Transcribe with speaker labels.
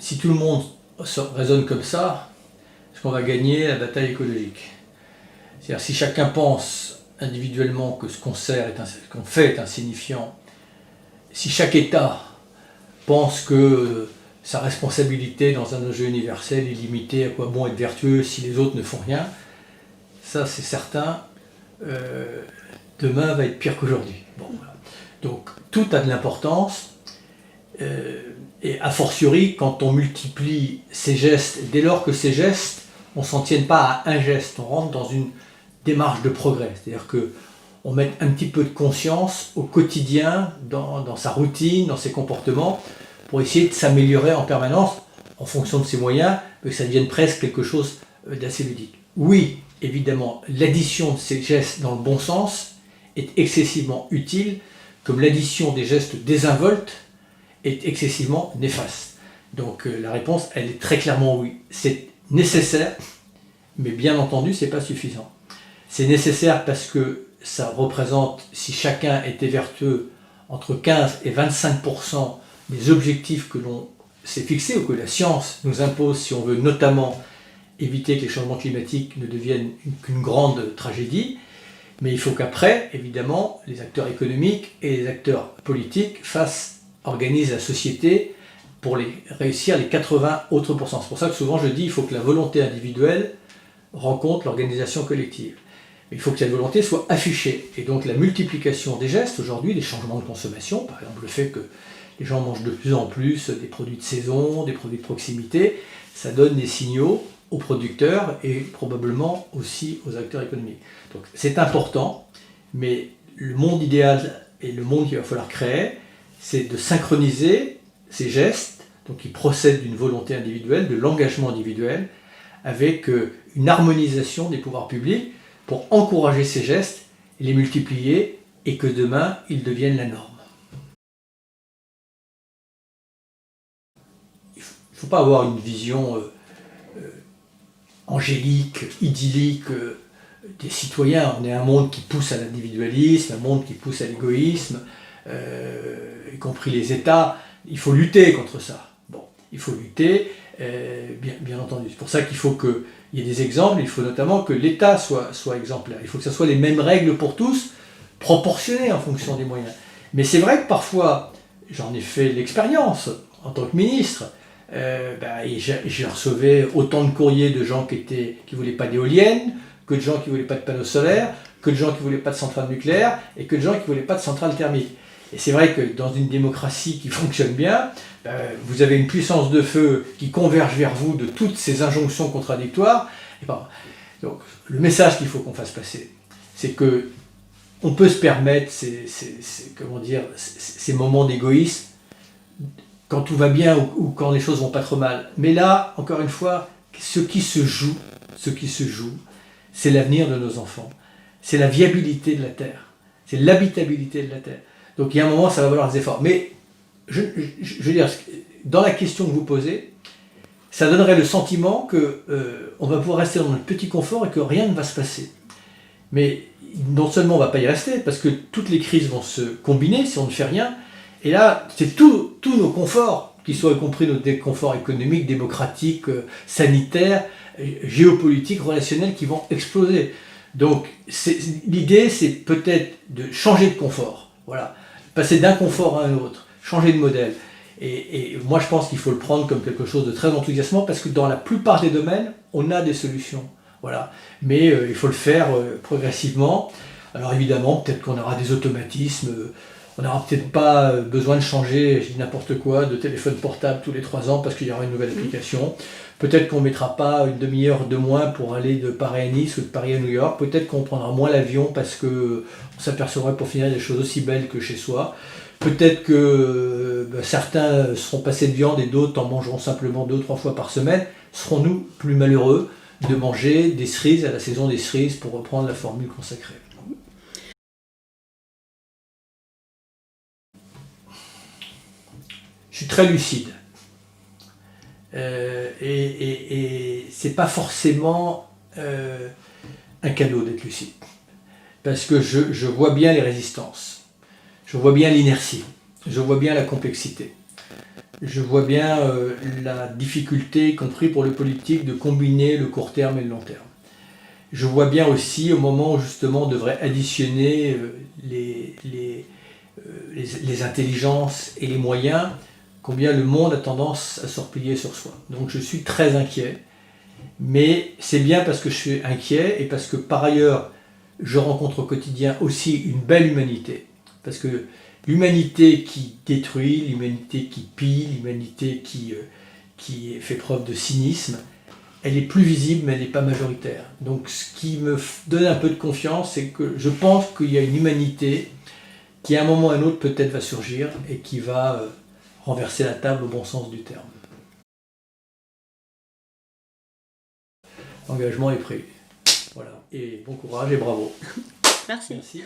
Speaker 1: si tout le monde raisonne comme ça, est-ce qu'on va gagner la bataille écologique? C'est-à-dire si chacun pense individuellement que ce qu'on fait est insignifiant, si chaque État pense que sa responsabilité dans un enjeu universel est limitée, à quoi bon être vertueux si les autres ne font rien, ça c'est certain, demain va être pire qu'aujourd'hui. Bon, voilà. Donc tout a de l'importance, et a fortiori quand on multiplie ces gestes, dès lors que ces gestes, on ne s'en tienne pas à un geste, on rentre dans une démarche de progrès, c'est-à-dire qu'on met un petit peu de conscience au quotidien, dans sa routine, dans ses comportements, pour essayer de s'améliorer en permanence en fonction de ses moyens, mais que ça devienne presque quelque chose d'assez ludique. Oui, évidemment, l'addition de ces gestes dans le bon sens est excessivement utile, comme l'addition des gestes désinvoltes est excessivement néfaste. Donc la réponse, elle est très clairement oui. C'est nécessaire, mais bien entendu, c'est pas suffisant. C'est nécessaire parce que ça représente, si chacun était vertueux, entre 15 et 25% des objectifs que l'on s'est fixés ou que la science nous impose si on veut notamment éviter que les changements climatiques ne deviennent qu'une grande tragédie. Mais il faut qu'après, évidemment, les acteurs économiques et les acteurs politiques organisent la société pour réussir les 80 autres pourcents. C'est pour ça que souvent je dis qu'il faut que la volonté individuelle rencontre l'organisation collective. Il faut que cette volonté soit affichée. Et donc la multiplication des gestes, aujourd'hui, des changements de consommation, par exemple le fait que les gens mangent de plus en plus des produits de saison, des produits de proximité, ça donne des signaux aux producteurs et probablement aussi aux acteurs économiques. Donc c'est important, mais le monde idéal et le monde qu'il va falloir créer, c'est de synchroniser ces gestes, donc qui procèdent d'une volonté individuelle, de l'engagement individuel, avec une harmonisation des pouvoirs publics pour encourager ces gestes, les multiplier et que demain ils deviennent la norme. Il ne faut pas avoir une vision angélique, idyllique des citoyens. On est un monde qui pousse à l'individualisme, un monde qui pousse à l'égoïsme, y compris les États. Il faut lutter contre ça. Bon, il faut lutter, bien entendu. C'est pour ça qu'il faut qu'il y ait des exemples. Il faut notamment que l'État soit exemplaire. Il faut que ce soit les mêmes règles pour tous, proportionnées en fonction des moyens. Mais c'est vrai que parfois, j'en ai fait l'expérience en tant que ministre, je recevais autant de courriers de gens qui ne voulaient pas d'éoliennes, que de gens qui ne voulaient pas de panneaux solaires, que de gens qui ne voulaient pas de centrales nucléaires, et que de gens qui ne voulaient pas de centrales thermiques. Et c'est vrai que dans une démocratie qui fonctionne bien, vous avez une puissance de feu qui converge vers vous de toutes ces injonctions contradictoires. Donc le message qu'il faut qu'on fasse passer, c'est que on peut se permettre ces moments d'égoïsme quand tout va bien ou quand les choses vont pas trop mal. Mais là, encore une fois, ce qui se joue, c'est l'avenir de nos enfants. C'est la viabilité de la Terre. C'est l'habitabilité de la Terre. Donc il y a un moment, ça va valoir des efforts. Mais je veux dire, dans la question que vous posez, ça donnerait le sentiment qu'on va pouvoir rester dans notre petit confort et que rien ne va se passer. Mais non seulement on ne va pas y rester, parce que toutes les crises vont se combiner si on ne fait rien. Et là, c'est tous nos conforts, qui soient y compris nos conforts économiques, démocratiques, sanitaires, géopolitiques, relationnels, qui vont exploser. Donc l'idée, c'est peut-être de changer de confort. Voilà. Passer d'un confort à un autre, changer de modèle. Et moi, je pense qu'il faut le prendre comme quelque chose de très enthousiasmant, parce que dans la plupart des domaines, on a des solutions. Voilà. Mais il faut le faire progressivement. Alors évidemment, peut-être qu'on aura des automatismes, on n'aura peut-être pas besoin de changer, je dis n'importe quoi, de téléphone portable tous les 3 ans parce qu'il y aura une nouvelle application. Peut-être qu'on ne mettra pas une demi-heure de moins pour aller de Paris à Nice ou de Paris à New York. Peut-être qu'on prendra moins l'avion parce qu'on s'apercevra pour finir des choses aussi belles que chez soi. Peut-être que certains seront passés de viande et d'autres en mangeront simplement 2 ou 3 fois par semaine. Serons-nous plus malheureux de manger des cerises à la saison des cerises, pour reprendre la formule consacrée? Je suis très lucide. Et c'est pas forcément un cadeau d'être lucide. Parce que je vois bien les résistances. Je vois bien l'inertie. Je vois bien la complexité. Je vois bien la difficulté, y compris pour le politique, de combiner le court terme et le long terme. Je vois bien aussi, au moment où justement on devrait additionner les intelligences et les moyens, combien le monde a tendance à se replier sur soi. Donc je suis très inquiet, mais c'est bien parce que je suis inquiet et parce que par ailleurs, je rencontre au quotidien aussi une belle humanité. Parce que l'humanité qui détruit, l'humanité qui pille, l'humanité qui fait preuve de cynisme, elle est plus visible, mais elle n'est pas majoritaire. Donc ce qui me donne un peu de confiance, c'est que je pense qu'il y a une humanité qui, à un moment ou à un autre, peut-être va surgir et qui va renverser la table au bon sens du terme. L'engagement est pris. Voilà. Et bon courage et bravo.
Speaker 2: Merci.
Speaker 1: Merci.